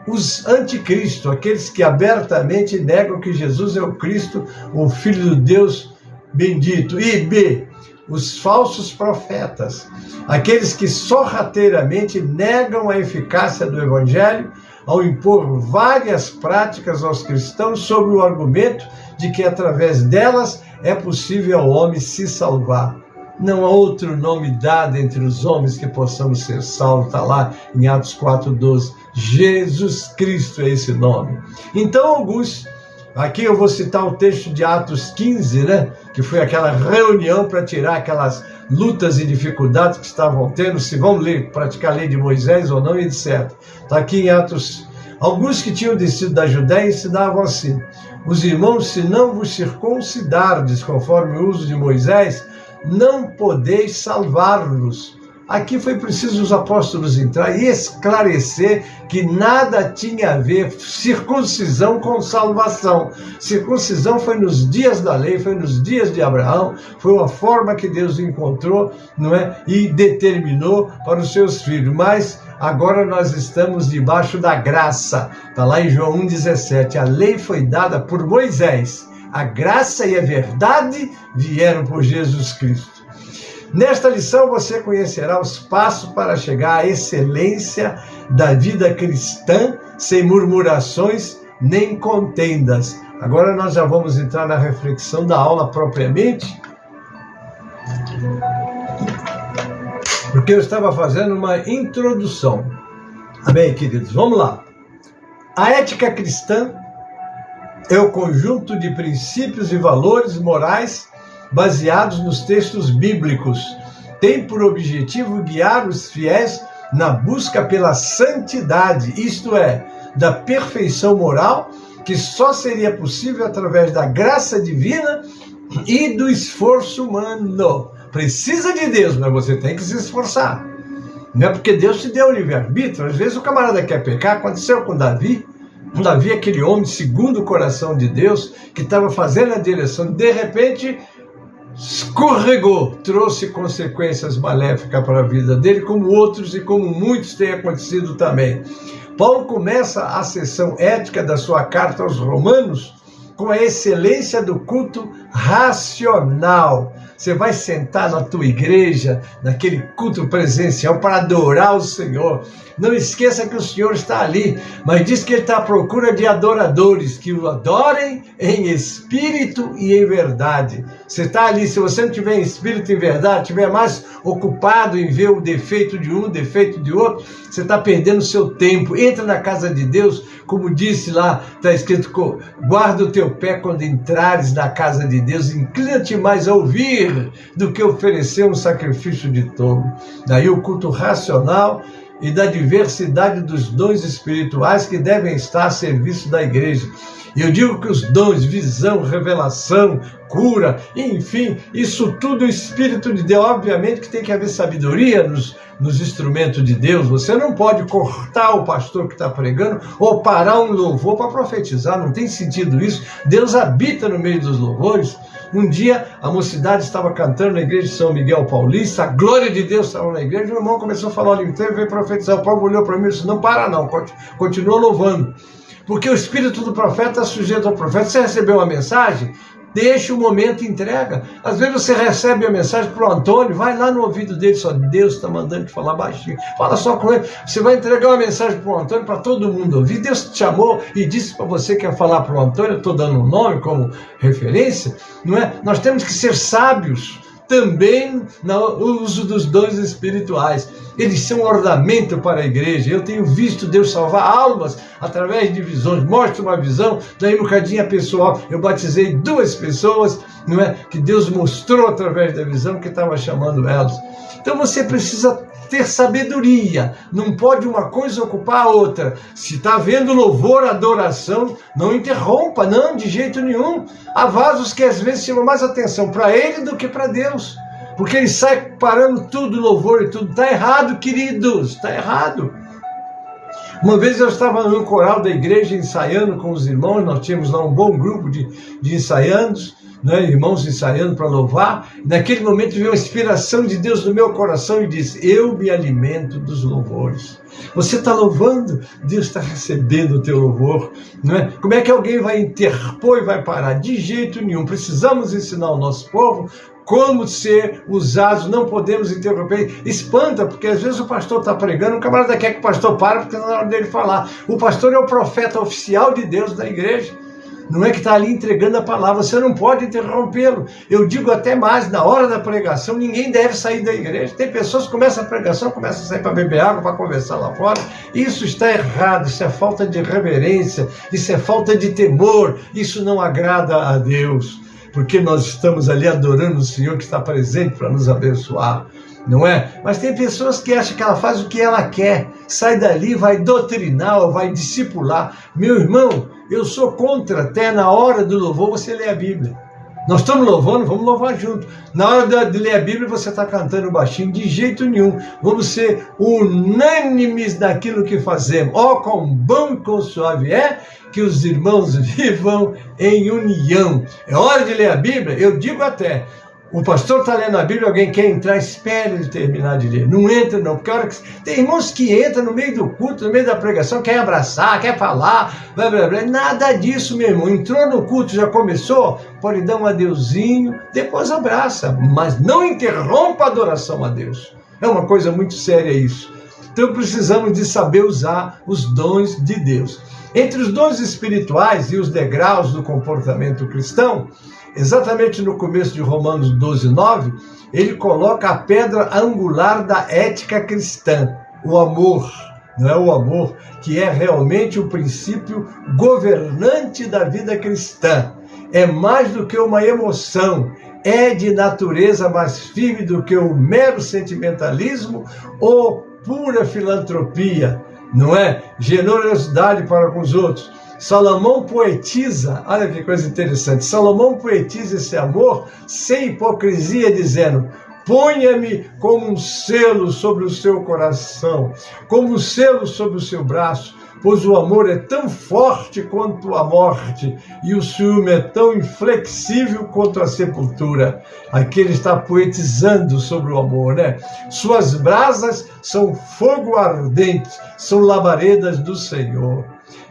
os anticristo, aqueles que abertamente negam que Jesus é o Cristo, o Filho de Deus bendito. E B, os falsos profetas, aqueles que sorrateiramente negam a eficácia do Evangelho ao impor várias práticas aos cristãos sob o argumento de que através delas é possível ao homem se salvar. Não há outro nome dado entre os homens que possamos ser salvos. Está lá em Atos 4:12. Jesus Cristo é esse nome. Então, alguns, aqui eu vou citar o texto de Atos 15, né? Que foi aquela reunião para tirar aquelas lutas e dificuldades que estavam tendo, se vão praticar a lei de Moisés ou não, etc. Está aqui em Atos. Alguns que tinham descido da Judéia ensinavam assim: os irmãos, se não vos circuncidardes conforme o uso de Moisés, não podeis salvar-vos. Aqui foi preciso os apóstolos entrar e esclarecer que nada tinha a ver circuncisão com salvação. Circuncisão foi nos dias da lei, foi nos dias de Abraão, foi uma forma que Deus encontrou, não é? E determinou para os seus filhos. Mas agora nós estamos debaixo da graça. Está lá em João 1,17. A lei foi dada por Moisés. A graça e a verdade vieram por Jesus Cristo. Nesta lição você conhecerá os passos para chegar à excelência da vida cristã, sem murmurações nem contendas. Agora nós já vamos entrar na reflexão da aula propriamente, porque eu estava fazendo uma introdução. Amém, queridos? Vamos lá. A ética cristã é o conjunto de princípios e valores morais baseados nos textos bíblicos. Tem por objetivo guiar os fiéis na busca pela santidade, isto é, da perfeição moral, que só seria possível através da graça divina e do esforço humano. Precisa de Deus, mas você tem que se esforçar. Não é porque Deus te deu o livre-arbítrio. Às vezes o camarada quer pecar. Aconteceu com Davi. Davi, aquele homem segundo o coração de Deus, que estava fazendo a direção, de repente escorregou, trouxe consequências maléficas para a vida dele, como outros e como muitos tem acontecido também. Paulo começa a seção ética da sua carta aos Romanos com a excelência do culto racional. Você vai sentar na tua igreja, naquele culto presencial, para adorar o Senhor. Não esqueça que o Senhor está ali, mas diz que Ele está à procura de adoradores, que o adorem em espírito e em verdade. Você está ali, se você não tiver em espírito e em verdade, estiver mais ocupado em ver o defeito de um, o defeito de outro, você está perdendo o seu tempo. Entra na casa de Deus, como disse lá, está escrito, guarda o teu pé quando entrares na casa de Deus, inclina-te mais a ouvir do que oferecer um sacrifício de tolo. Daí o culto racional e da diversidade dos dons espirituais que devem estar a serviço da igreja. E eu digo que os dons, visão, revelação, cura, enfim, isso tudo o Espírito de Deus. Obviamente que tem que haver sabedoria nos instrumentos de Deus. Você não pode cortar o pastor que está pregando ou parar um louvor para profetizar, não tem sentido isso. Deus habita no meio dos louvores. Um dia a mocidade estava cantando na igreja de São Miguel Paulista, a glória de Deus estava na igreja, o irmão começou a falar o inteiro, veio profetizar. O Paulo olhou para mim e disse: não para não, continua louvando. Porque o espírito do profeta é sujeito ao profeta. Você recebeu uma mensagem? Deixa o momento e entrega. Às vezes você recebe a mensagem para o Antônio, vai lá no ouvido dele, só Deus está mandando te falar baixinho. Fala só com ele. Você vai entregar uma mensagem para o Antônio para todo mundo ouvir. Deus te chamou e disse para você que ia falar para o Antônio. Eu estou dando um nome como referência, não é? Nós temos que ser sábios também no uso dos dons espirituais. Eles são um ornamento para a igreja. Eu tenho visto Deus salvar almas através de visões. Mostra uma visão, daí um bocadinho a pessoal. Eu batizei 2 pessoas, não é? Que Deus mostrou através da visão que estava chamando elas. Então você precisa ter sabedoria. Não pode uma coisa ocupar a outra. Se está havendo louvor, adoração, não interrompa, não, de jeito nenhum. Há vasos que às vezes chamam mais atenção para ele do que para Deus. Porque ele sai parando tudo, louvor e tudo. Está errado, queridos, está errado. Uma vez eu estava no coral da igreja ensaiando com os irmãos, nós tínhamos lá um bom grupo de ensaiandos, né, irmãos ensaiando para louvar. Naquele momento veio a inspiração de Deus no meu coração e disse: eu me alimento dos louvores. Você está louvando, Deus está recebendo o teu louvor, não é? Como é que alguém vai interpor e vai parar? De jeito nenhum. Precisamos ensinar o nosso povo como ser usados, não podemos interromper. Espanta, porque às vezes o pastor está pregando, o camarada quer que o pastor pare porque não é hora dele falar. O pastor é o profeta oficial de Deus da igreja. Não é que está ali entregando a palavra, você não pode interrompê-lo. Eu digo até mais, na hora da pregação, ninguém deve sair da igreja. Tem pessoas que começam a pregação, começam a sair para beber água, para conversar lá fora. Isso está errado, isso é falta de reverência, isso é falta de temor, isso não agrada a Deus. porque nós estamos ali adorando o Senhor que está presente para nos abençoar, não é? Mas tem pessoas que acham que ela faz o que ela quer, sai dali, vai doutrinar ou vai discipular. Meu irmão, eu sou contra até na hora do louvor você ler a Bíblia. Nós estamos louvando, vamos louvar junto. Na hora de ler a Bíblia, você está cantando baixinho, de jeito nenhum. Vamos ser unânimes naquilo que fazemos. Ó, quão bom e quão suave é que os irmãos vivam em união. É hora de ler a Bíblia? Eu digo até, o pastor está lendo a Bíblia, alguém quer entrar, espere ele terminar de ler. Não entra não, porque a hora que... tem irmãos que entram no meio do culto, no meio da pregação, quer abraçar, quer falar, blá, blá, blá. Nada disso, meu irmão. Entrou no culto, já começou, pode dar um adeuzinho, depois abraça, mas não interrompa a adoração a Deus. É uma coisa muito séria isso. Então precisamos de saber usar os dons de Deus. Entre os dons espirituais e os degraus do comportamento cristão, exatamente no começo de Romanos 12:9, ele coloca a pedra angular da ética cristã, o amor. Não é o amor que é realmente o princípio governante da vida cristã. É mais do que uma emoção, é de natureza mais firme do que o mero sentimentalismo ou pura filantropia, não é? Generosidade para com os outros. Salomão poetiza, olha que coisa interessante, Salomão poetiza esse amor sem hipocrisia, dizendo: ponha-me como um selo sobre o seu coração, como um selo sobre o seu braço, pois o amor é tão forte quanto a morte, e o ciúme é tão inflexível quanto a sepultura. Aqui ele está poetizando sobre o amor, né? Suas brasas são fogo ardente, são labaredas do Senhor.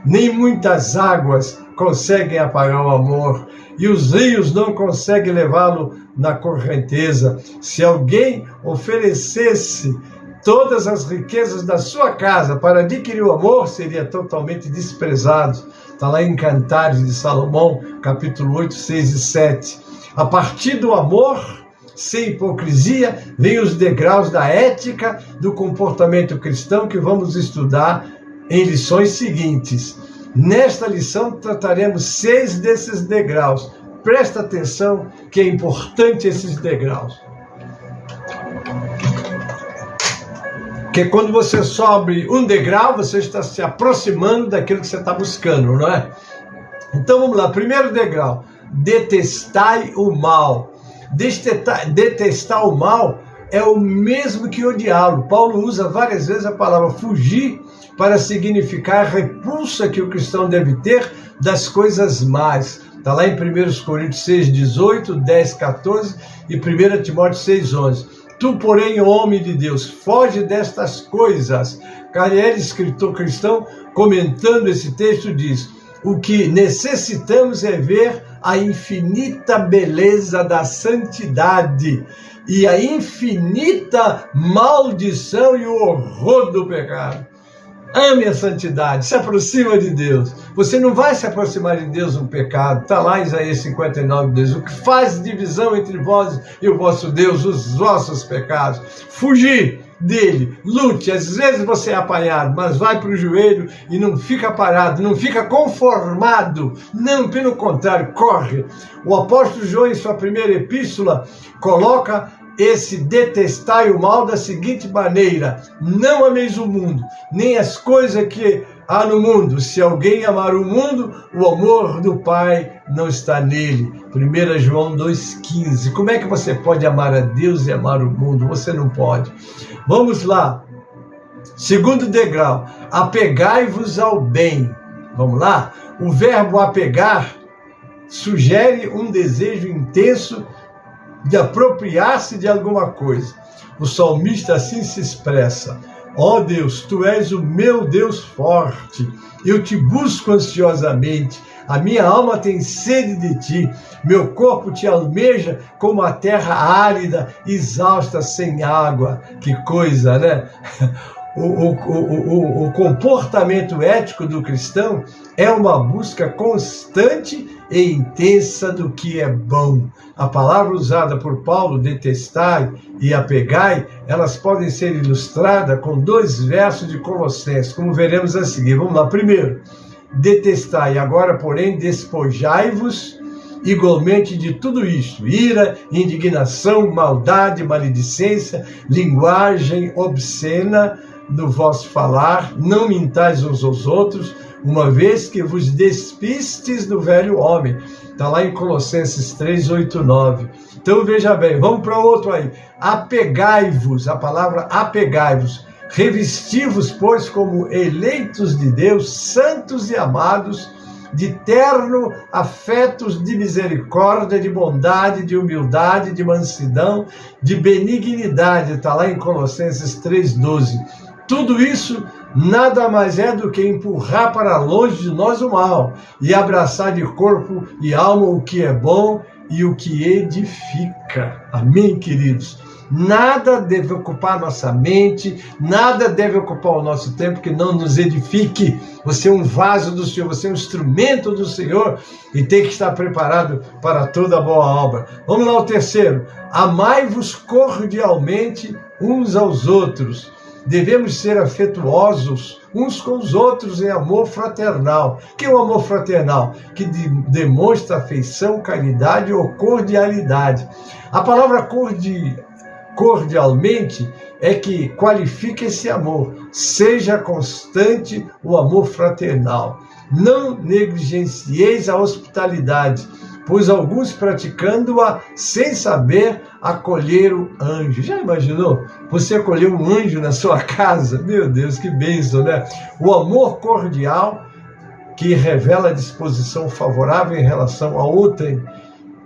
Nem muitas águas conseguem apagar o amor, e os rios não conseguem levá-lo na correnteza. Se alguém oferecesse todas as riquezas da sua casa para adquirir o amor, seria totalmente desprezado. Está lá em Cantares de Salomão, capítulo 8, 6 e 7. A partir do amor, sem hipocrisia, vem os degraus da ética do comportamento cristão que vamos estudar em lições seguintes. Nesta lição trataremos 6 desses degraus. Presta atenção que é importante esses degraus. Porque quando você sobe um degrau, você está se aproximando daquilo que você está buscando, não é? Então vamos lá, primeiro degrau, detestai o mal. Detestar o mal é o mesmo que odiá-lo. Paulo usa várias vezes a palavra fugir para significar a repulsa que o cristão deve ter das coisas más. Está lá em 1 Coríntios 6, 18, 10, 14 e 1 Timóteo 6, 11. Tu, porém, homem de Deus, foge destas coisas. Carriere, escritor cristão, comentando esse texto, diz: o que necessitamos é ver a infinita beleza da santidade e a infinita maldição e o horror do pecado. Ame a santidade, se aproxima de Deus. Você não vai se aproximar de Deus no pecado. Está lá em Isaías 59, Deus. O que faz divisão entre vós e o vosso Deus, os vossos pecados. Fugir dele, lute. Às vezes você é apanhado, mas vai para o joelho e não fica parado, não fica conformado. Não, pelo contrário, corre. O apóstolo João, em sua primeira epístola, coloca esse detestai o mal da seguinte maneira: não ameis o mundo, nem as coisas que há no mundo. Se alguém amar o mundo, o amor do Pai não está nele. 1 João 2,15. Como é que você pode amar a Deus e amar o mundo? Você não pode. Vamos lá. Segundo degrau, apegai-vos ao bem. Vamos lá? O verbo apegar sugere um desejo intenso de apropriar-se de alguma coisa. O salmista assim se expressa: ó Deus, tu és o meu Deus forte, eu te busco ansiosamente, a minha alma tem sede de ti, meu corpo te almeja como a terra árida, exausta sem água. Que coisa, né? O comportamento ético do cristão é uma busca constante e intensa do que é bom. A palavra usada por Paulo, detestai e apegai, elas podem ser ilustradas com 2 versos de Colossenses, como veremos a seguir. Vamos lá. Primeiro, detestai, agora, porém, despojai-vos igualmente de tudo isto: ira, indignação, maldade, maledicência, linguagem obscena no vosso falar. Não mintais uns aos outros, uma vez que vos despistes do velho homem. Está lá em Colossenses 3, 8, 9. Então veja bem, vamos para outro aí. Apegai-vos, a palavra apegai-vos. Revesti-vos, pois, como eleitos de Deus, santos e amados, de terno afetos de misericórdia, de bondade, de humildade, de mansidão, de benignidade. Está lá em Colossenses 3,12. Tudo isso nada mais é do que empurrar para longe de nós o mal e abraçar de corpo e alma o que é bom e o que edifica. Amém, queridos? Nada deve ocupar nossa mente, nada deve ocupar o nosso tempo que não nos edifique. Você é um vaso do Senhor, você é um instrumento do Senhor e tem que estar preparado para toda boa obra. Vamos lá, o terceiro. Amai-vos cordialmente uns aos outros. Devemos ser afetuosos uns com os outros em amor fraternal. O que é o amor fraternal? Que demonstra afeição, caridade ou cordialidade. A palavra cordialmente é que qualifica esse amor. Seja constante o amor fraternal. Não negligencieis a hospitalidade, pois alguns praticando-a sem saber acolher o anjo. Já imaginou? Você acolher um anjo na sua casa? Meu Deus, que bênção, né? O amor cordial, que revela a disposição favorável em relação a outrem,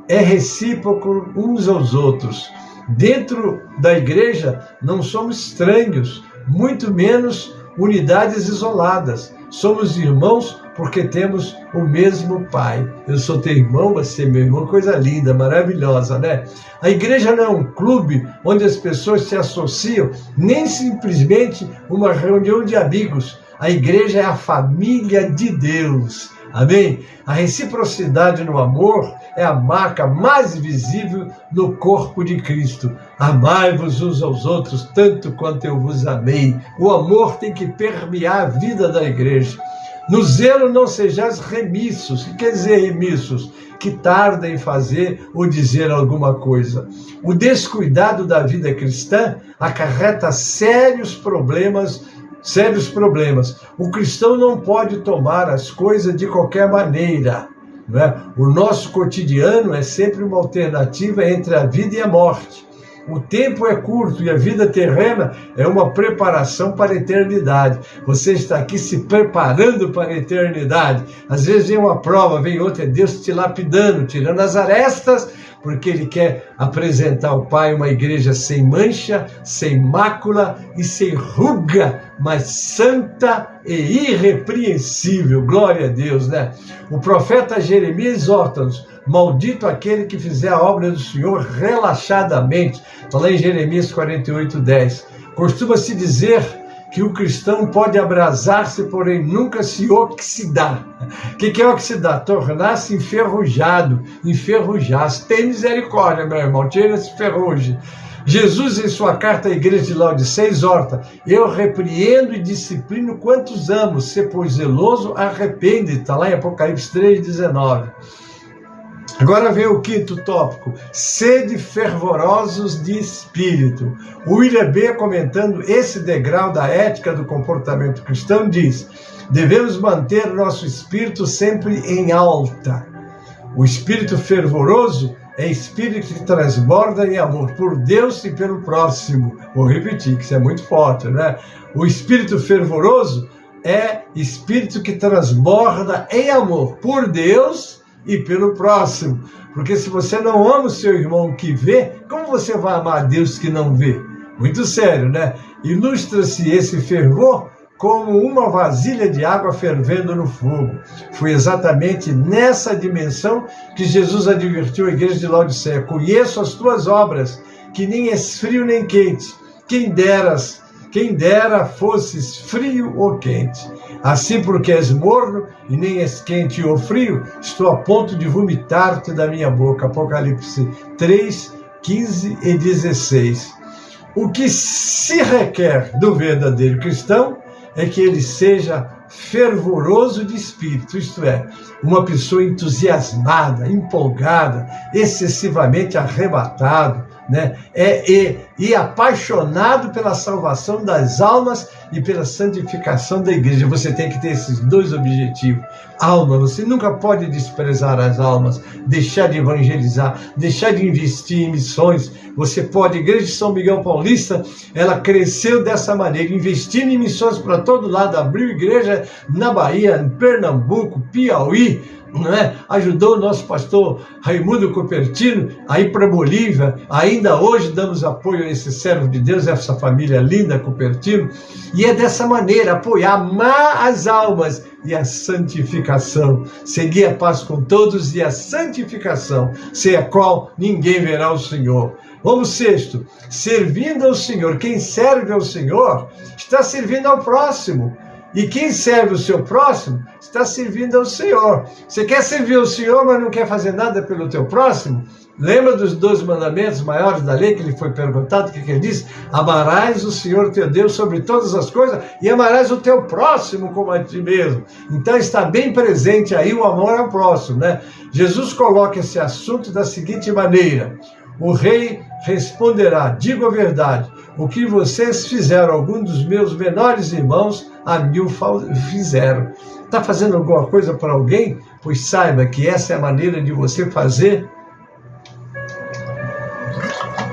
é recíproco uns aos outros. Dentro da igreja não somos estranhos, muito menos unidades isoladas. Somos irmãos porque temos o mesmo Pai. Eu sou teu irmão, você é meu irmão. Coisa linda, maravilhosa, né? A igreja não é um clube onde as pessoas se associam, nem simplesmente uma reunião de amigos. A igreja é a família de Deus. Amém? A reciprocidade no amor é a marca mais visível no corpo de Cristo. Amai-vos uns aos outros tanto quanto eu vos amei. O amor tem que permear a vida da igreja. No zelo não sejais remissos. O que quer dizer remissos? Que tardem em fazer ou dizer alguma coisa. O descuidado da vida cristã acarreta sérios problemas. O cristão não pode tomar as coisas de qualquer maneira. Não é? O nosso cotidiano é sempre uma alternativa entre a vida e a morte. O tempo é curto e a vida terrena é uma preparação para a eternidade. Você está aqui se preparando para a eternidade. Às vezes vem uma prova, vem outra, é Deus te lapidando, tirando as arestas, porque Ele quer apresentar ao Pai uma igreja sem mancha, sem mácula e sem ruga, mas santa e irrepreensível. Glória a Deus, né? O profeta Jeremias exorta-nos: maldito aquele que fizer a obra do Senhor relaxadamente. Está lá em Jeremias 48:10. Costuma-se dizer que o cristão pode abrasar-se, porém nunca se oxidar. O que é oxidar? Tornar-se enferrujado, enferrujar-se. Tem misericórdia, meu irmão, tira esse ferrugem. Jesus, em sua carta à igreja de Laodiceia, exorta: eu repreendo e disciplino quantos amo, se pois zeloso, arrepende. Está lá em Apocalipse 3:19. Agora vem o quinto tópico: sede fervorosos de espírito. O William B., comentando esse degrau da ética do comportamento cristão, diz: devemos manter nosso espírito sempre em alta. O espírito fervoroso é espírito que transborda em amor por Deus e pelo próximo. Vou repetir, que isso é muito forte, né? O espírito fervoroso é espírito que transborda em amor por Deus e pelo próximo. Porque se você não ama o seu irmão que vê, como você vai amar a Deus que não vê? Muito sério, né? Ilustra-se esse fervor como uma vasilha de água fervendo no fogo. Foi exatamente nessa dimensão que Jesus advertiu a igreja de Laodiceia: conheço as tuas obras, que nem és frio nem quente. Quem dera fosses frio ou quente. Assim, porque és morno e nem és quente ou frio, estou a ponto de vomitar-te da minha boca. Apocalipse 3, 15 e 16. O que se requer do verdadeiro cristão é que ele seja fervoroso de espírito, isto é, uma pessoa entusiasmada, empolgada, excessivamente arrebatado, né? E apaixonado pela salvação das almas e pela santificação da igreja. Você tem que ter esses dois objetivos. Alma, você nunca pode desprezar as almas, deixar de evangelizar, deixar de investir em missões. Você pode, a Igreja de São Miguel Paulista, ela cresceu dessa maneira, investindo em missões para todo lado, abriu igreja na Bahia, em Pernambuco, Piauí, não é? Ajudou o nosso pastor Raimundo Cupertino a ir para Bolívia. Ainda hoje damos apoio a esse servo de Deus, essa família linda Cupertino, e é dessa maneira, apoiar, amar as almas e a santificação, seguir a paz com todos e a santificação, sem a qual ninguém verá o Senhor. Vamos sexto, servindo ao Senhor. Quem serve ao Senhor está servindo ao próximo. E quem serve o seu próximo está servindo ao Senhor. Você quer servir ao Senhor, mas não quer fazer nada pelo teu próximo? Lembra dos 12 mandamentos maiores da lei que lhe foi perguntado? O que ele disse? Amarás o Senhor teu Deus sobre todas as coisas e amarás o teu próximo como a ti mesmo. Então está bem presente aí o amor ao próximo, né? Jesus coloca esse assunto da seguinte maneira: o rei responderá, digo a verdade, o que vocês fizeram a algum dos meus menores irmãos, a mim o fizeram. Está fazendo alguma coisa para alguém? Pois saiba que essa é a maneira de você fazer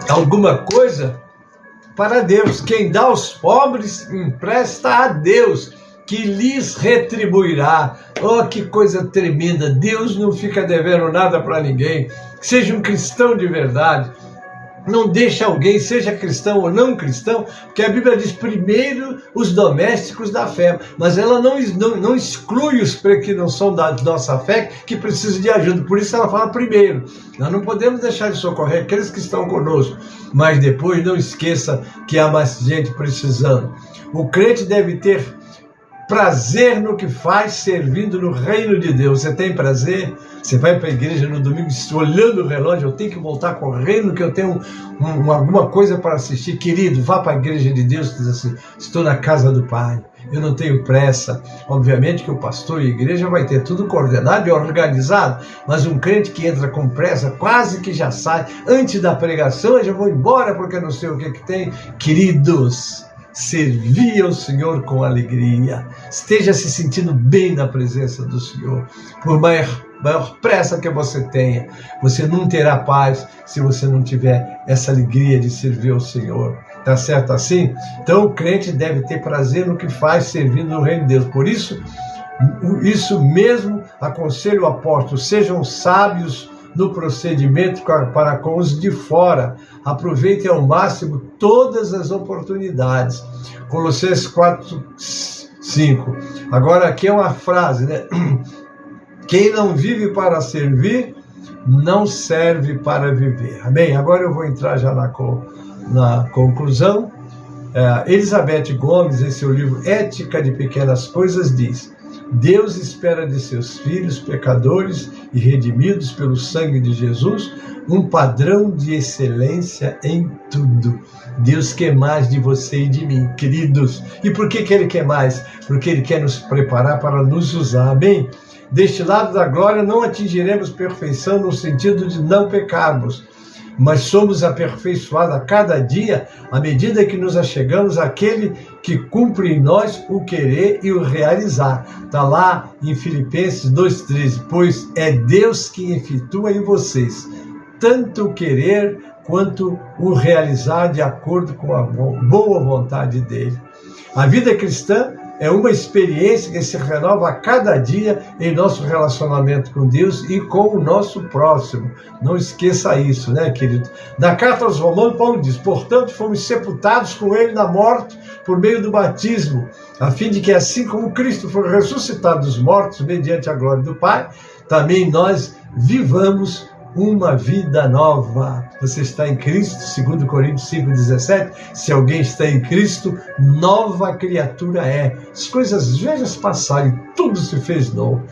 alguma coisa para Deus. Quem dá aos pobres, empresta a Deus, que lhes retribuirá. Oh, que coisa tremenda! Deus não fica devendo nada para ninguém. Seja um cristão de verdade. Não deixa alguém, seja cristão ou não cristão, porque a Bíblia diz primeiro os domésticos da fé, mas ela não exclui os que não são da nossa fé, que precisam de ajuda. Por isso ela fala primeiro. Nós não podemos deixar de socorrer aqueles que estão conosco, mas depois não esqueça que há mais gente precisando. O crente deve ter prazer no que faz, servindo no reino de Deus. Você tem prazer? Você vai para a igreja no domingo olhando o relógio, eu tenho que voltar correndo que eu tenho alguma coisa para assistir. Querido, vá para a igreja de Deus e diz assim: estou na casa do Pai, eu não tenho pressa. Obviamente que o pastor e a igreja vai ter tudo coordenado e organizado, mas um crente que entra com pressa, quase que já sai, antes da pregação, eu já vou embora porque eu não sei o que tem. Queridos, servir ao Senhor com alegria, esteja se sentindo bem na presença do Senhor. Por maior pressa que você tenha, você não terá paz se você não tiver essa alegria de servir ao Senhor. Tá certo assim? Então o crente deve ter prazer no que faz, servindo no reino de Deus. Por isso mesmo aconselho o apóstolo: sejam sábios no procedimento para com os de fora. Aproveitem ao máximo todas as oportunidades. Colossenses 4:5. Agora aqui é uma frase, né? Quem não vive para servir, não serve para viver. Amém? Agora eu vou entrar já na conclusão. Elizabeth Gomes, em seu livro Ética de Pequenas Coisas, diz: Deus espera de seus filhos pecadores e redimidos pelo sangue de Jesus um padrão de excelência em tudo. Deus quer mais de você e de mim, queridos. E por que Ele quer mais? Porque Ele quer nos preparar para nos usar. Amém? Deste lado da glória não atingiremos perfeição no sentido de não pecarmos, mas somos aperfeiçoados a cada dia, à medida que nos achegamos àquele que cumpre em nós o querer e o realizar. Está lá em Filipenses 2:13, pois é Deus que efetua em vocês tanto o querer quanto o realizar de acordo com a boa vontade dele. A vida cristã é uma experiência que se renova a cada dia em nosso relacionamento com Deus e com o nosso próximo. Não esqueça isso, né, querido? Na carta aos Romanos, Paulo diz: portanto, fomos sepultados com ele na morte por meio do batismo, a fim de que, assim como Cristo foi ressuscitado dos mortos mediante a glória do Pai, também nós vivamos uma vida nova. Você está em Cristo, 2 Coríntios 5:17. Se alguém está em Cristo, nova criatura é. As coisas velhas passaram e tudo se fez novo.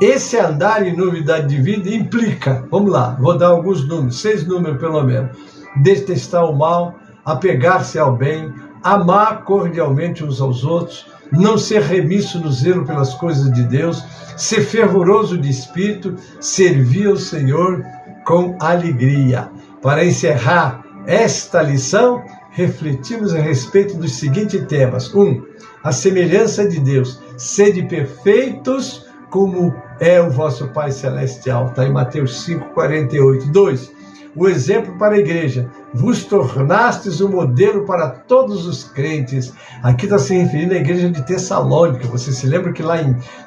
Esse andar em novidade de vida implica, vamos lá, vou dar alguns números, 6 números pelo menos: detestar o mal, apegar-se ao bem, amar cordialmente uns aos outros, não ser remisso no zelo pelas coisas de Deus, ser fervoroso de espírito, servir ao Senhor com alegria. Para encerrar esta lição, refletimos a respeito dos seguintes temas. 1. A semelhança de Deus. Sede perfeitos como é o vosso Pai Celestial. Está em Mateus 5,48. 2. O exemplo para a igreja. Vos tornastes um modelo para todos os crentes. Aqui está se referindo à igreja de Tessalônica. Você se lembra que lá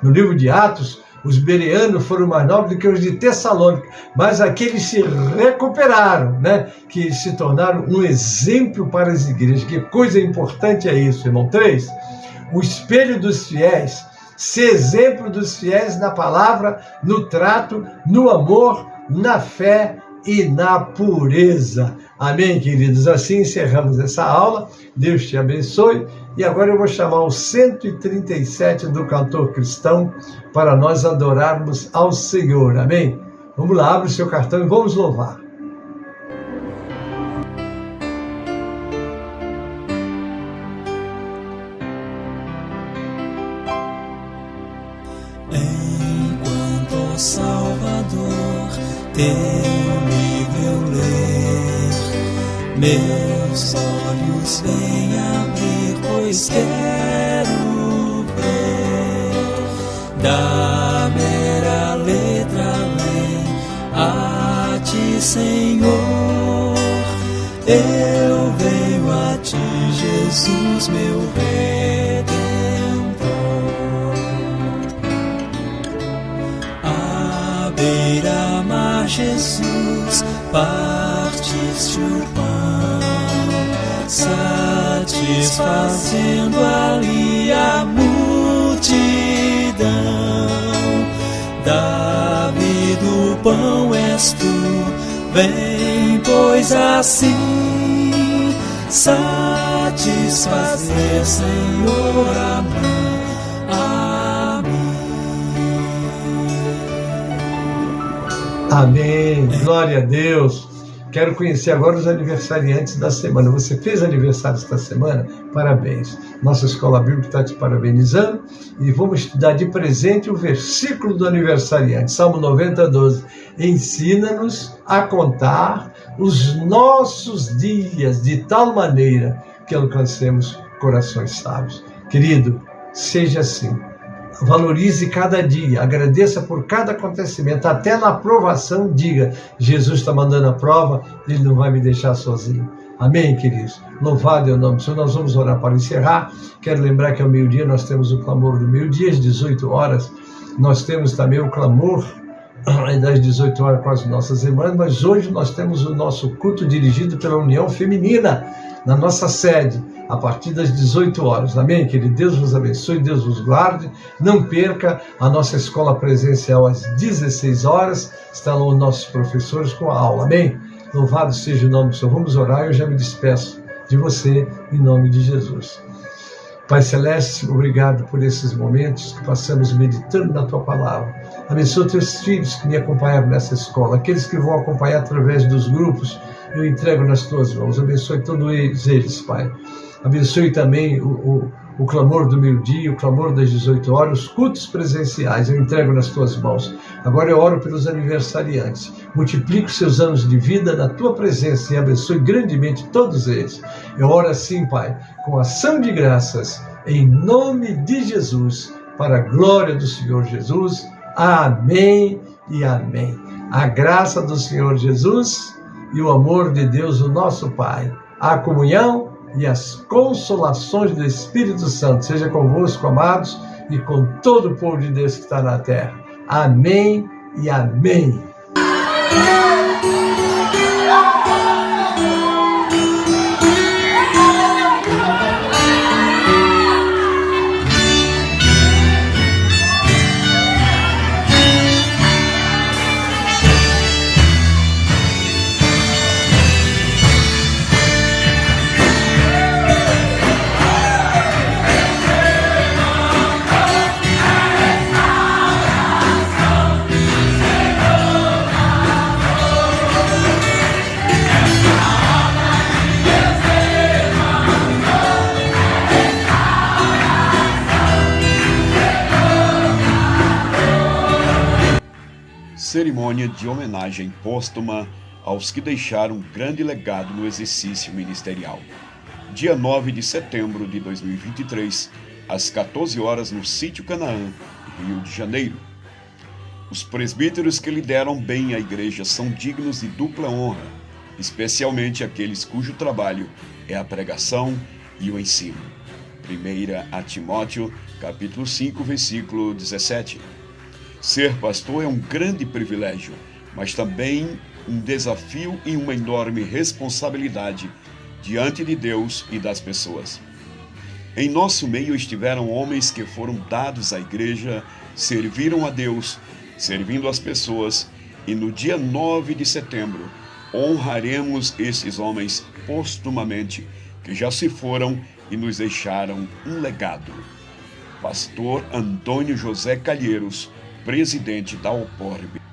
no livro de Atos, os bereanos foram mais novos do que os de Tessalônica, mas aqui eles se recuperaram, né? Que eles se tornaram um exemplo para as igrejas. Que coisa importante é isso, irmão. 3. O espelho dos fiéis. Ser exemplo dos fiéis na palavra, no trato, no amor, na fé e na pureza. Amém, queridos? Assim encerramos essa aula. Deus te abençoe. E agora eu vou chamar o 137 do cantor cristão para nós adorarmos ao Senhor. Amém? Vamos lá, abre o seu cartão e vamos louvar. Enquanto, ó Salvador, teu livro eu ler, meus olhos vêm abrir, pois quero ver da mera letra além a ti, Senhor. Eu venho a ti, Jesus, meu Redentor. À beira-mar, Jesus, partiste o pão, satisfazendo ali a multidão. Davi do pão és tu, vem, pois assim satisfazer, Senhor, a mim, a mim. Amém. Glória a Deus. Quero conhecer agora os aniversariantes da semana. Você fez aniversário esta semana? Parabéns. Nossa Escola Bíblica está te parabenizando e vamos estudar de presente o versículo do aniversariante. Salmo 90, 12. Ensina-nos a contar os nossos dias de tal maneira que alcancemos corações sábios. Querido, seja assim. Valorize cada dia, agradeça por cada acontecimento, até na aprovação diga, Jesus está mandando a prova, Ele não vai me deixar sozinho. Amém, queridos? Louvado é o nome do Senhor. Nós vamos orar para encerrar. Quero lembrar que ao meio-dia nós temos o clamor do meio-dia, às 18 horas. Nós temos também o clamor das 18 horas com as nossas irmãs, mas hoje nós temos o nosso culto dirigido pela União Feminina, na nossa sede, a partir das 18 horas. Amém, querido? Deus vos abençoe, Deus vos guarde. Não perca a nossa escola presencial às 16 horas. Estão lá os nossos professores com a aula. Amém? Louvado seja o nome do Senhor. Vamos orar e eu já me despeço de você em nome de Jesus. Pai Celeste, obrigado por esses momentos que passamos meditando na Tua Palavra. Abençoa Teus filhos que me acompanharam nessa escola, aqueles que vão acompanhar através dos grupos, eu entrego nas Tuas mãos. Abençoe todos eles, Pai. Abençoe também o clamor do meio-dia, o clamor das 18 horas, os cultos presenciais, eu entrego nas Tuas mãos. Agora eu oro pelos aniversariantes. Multiplique os seus anos de vida na Tua presença e abençoe grandemente todos eles. Eu oro assim, Pai, com ação de graças, em nome de Jesus, para a glória do Senhor Jesus. Amém e amém. A graça do Senhor Jesus e o amor de Deus, o nosso Pai, a comunhão e as consolações do Espírito Santo seja convosco, amados, e com todo o povo de Deus que está na terra. Amém e amém. cerimônia de homenagem póstuma aos que deixaram um grande legado no exercício ministerial. Dia 9 de setembro de 2023, às 14 horas, no Sítio Canaã, Rio de Janeiro. Os presbíteros que lideram bem a igreja são dignos de dupla honra, especialmente aqueles cujo trabalho é a pregação e o ensino. 1 Timóteo, capítulo 5, versículo 17. Ser pastor é um grande privilégio, mas também um desafio e uma enorme responsabilidade diante de Deus e das pessoas. Em nosso meio estiveram homens que foram dados à igreja, serviram a Deus, servindo as pessoas, e no dia 9 de setembro honraremos esses homens postumamente, que já se foram e nos deixaram um legado. Pastor Antônio José Calheiros, presidente da OPORB.